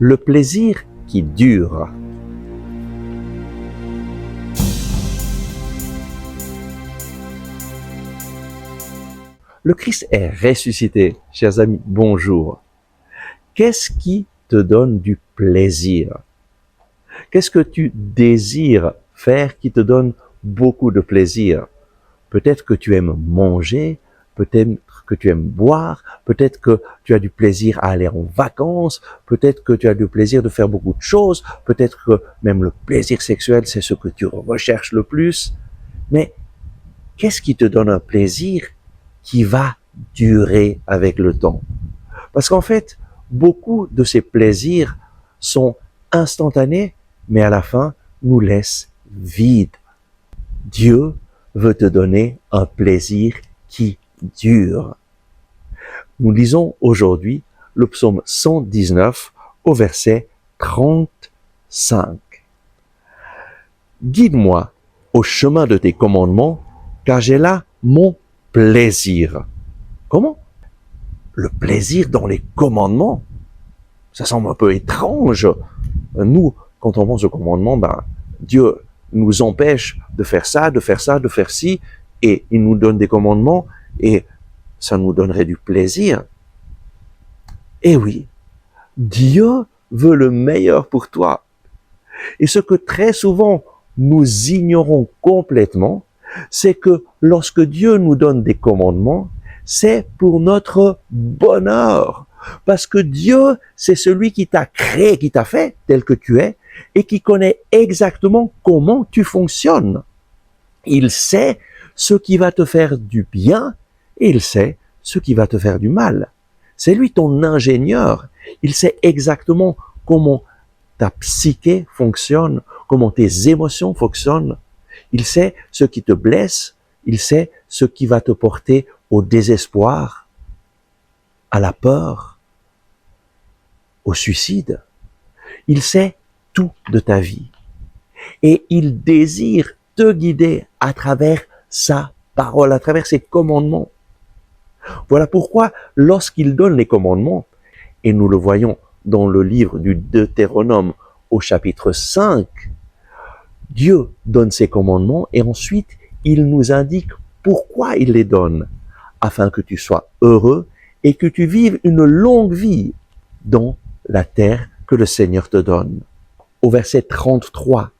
Le plaisir qui dure. Le Christ est ressuscité. Chers amis, bonjour. Qu'est-ce qui te donne du plaisir? Qu'est-ce que tu désires faire qui te donne beaucoup de plaisir? Peut-être que tu aimes manger, peut-être que tu aimes boire, peut-être que tu as du plaisir à aller en vacances, peut-être que tu as du plaisir de faire beaucoup de choses, peut-être que même le plaisir sexuel, c'est ce que tu recherches le plus. Mais qu'est-ce qui te donne un plaisir qui va durer avec le temps? Parce qu'en fait, beaucoup de ces plaisirs sont instantanés, mais à la fin, nous laissent vides. Dieu veut te donner un plaisir qui dure. Nous lisons aujourd'hui le psaume 119 au verset 35. Guide-moi au chemin de tes commandements, car j'ai là mon plaisir. Comment? Le plaisir dans les commandements? Ça semble un peu étrange. Nous, quand on pense aux commandements, Dieu nous empêche de faire ça, de faire ça, de faire ci, et il nous donne des commandements, et ça nous donnerait du plaisir. Eh oui, Dieu veut le meilleur pour toi. Et ce que très souvent nous ignorons complètement, c'est que lorsque Dieu nous donne des commandements, c'est pour notre bonheur. Parce que Dieu, c'est celui qui t'a créé, qui t'a fait tel que tu es, et qui connaît exactement comment tu fonctionnes. Il sait ce qui va te faire du bien, et il sait ce qui va te faire du mal. C'est lui ton ingénieur. Il sait exactement comment ta psyché fonctionne, comment tes émotions fonctionnent. Il sait ce qui te blesse, il sait ce qui va te porter au désespoir, à la peur, au suicide. Il sait tout de ta vie. Et il désire te guider à travers sa parole, à travers ses commandements. Voilà pourquoi, lorsqu'il donne les commandements, et nous le voyons dans le livre du Deutéronome au chapitre 5, Dieu donne ses commandements et ensuite il nous indique pourquoi il les donne, afin que tu sois heureux et que tu vives une longue vie dans la terre que le Seigneur te donne. Au verset 33,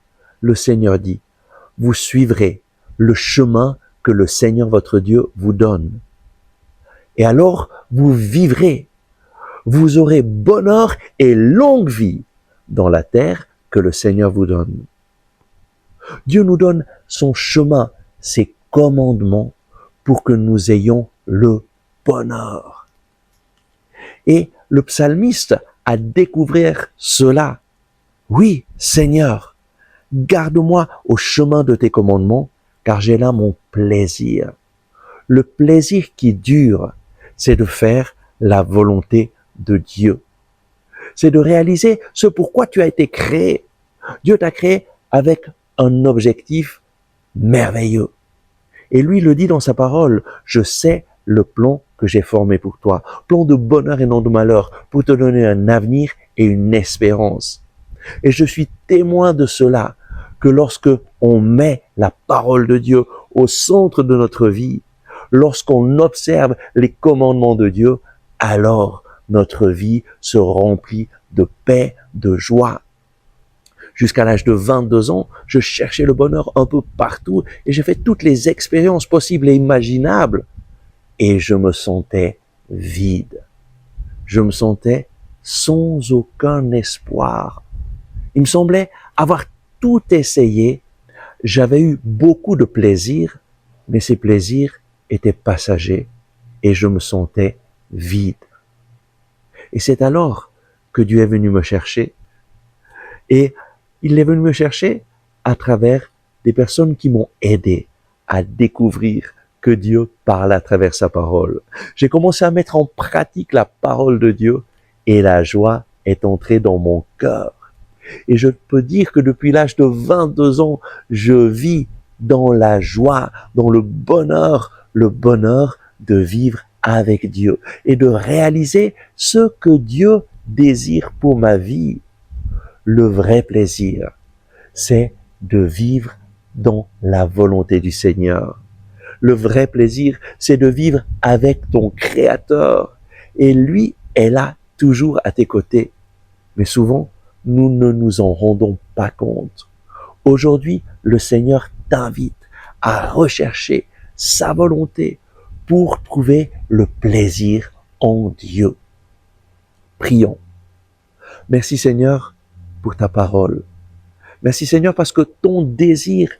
le Seigneur dit, « Vous suivrez le chemin que le Seigneur votre Dieu vous donne. Et alors vous vivrez, vous aurez bonheur et longue vie dans la terre que le Seigneur vous donne. » Dieu nous donne son chemin, ses commandements pour que nous ayons le bonheur. Et le psalmiste a découvert cela. Oui, Seigneur, garde-moi au chemin de tes commandements, car j'ai là mon plaisir. Le plaisir qui dure, c'est de faire la volonté de Dieu. C'est de réaliser ce pourquoi tu as été créé. Dieu t'a créé avec un objectif merveilleux. Et lui le dit dans sa parole, je sais le plan que j'ai formé pour toi, plan de bonheur et non de malheur, pour te donner un avenir et une espérance. Et je suis témoin de cela, que lorsque on met la parole de Dieu au centre de notre vie, lorsqu'on observe les commandements de Dieu, alors notre vie se remplit de paix, de joie. Jusqu'à l'âge de 22 ans, je cherchais le bonheur un peu partout et j'ai fait toutes les expériences possibles et imaginables. Et je me sentais vide. Je me sentais sans aucun espoir. Il me semblait avoir tout essayé. J'avais eu beaucoup de plaisir, mais ces plaisirs étaient passagers et je me sentais vide. Et c'est alors que Dieu est venu me chercher. Et il est venu me chercher à travers des personnes qui m'ont aidé à découvrir que Dieu parle à travers sa parole. J'ai commencé à mettre en pratique la parole de Dieu et la joie est entrée dans mon cœur. Et je peux dire que depuis l'âge de 22 ans, je vis dans la joie, dans le bonheur de vivre avec Dieu et de réaliser ce que Dieu désir pour ma vie. Le vrai plaisir, c'est de vivre dans la volonté du Seigneur. Le vrai plaisir, c'est de vivre avec ton Créateur. Et lui est là, toujours à tes côtés. Mais souvent, nous ne nous en rendons pas compte. Aujourd'hui, le Seigneur t'invite à rechercher sa volonté pour trouver le plaisir en Dieu. Prions. Merci Seigneur pour ta parole. Merci Seigneur parce que ton désir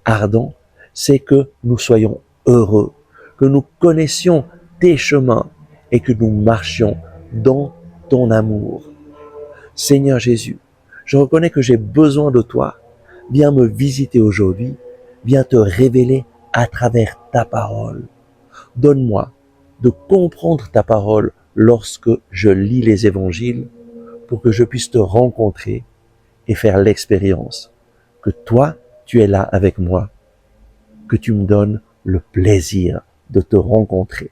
ardent, c'est que nous soyons heureux, que nous connaissions tes chemins et que nous marchions dans ton amour. Seigneur Jésus, je reconnais que j'ai besoin de toi. Viens me visiter aujourd'hui, viens te révéler à travers ta parole. Donne-moi de comprendre ta parole lorsque je lis les évangiles pour que je puisse te rencontrer et faire l'expérience que toi, tu es là avec moi, que tu me donnes le plaisir de te rencontrer.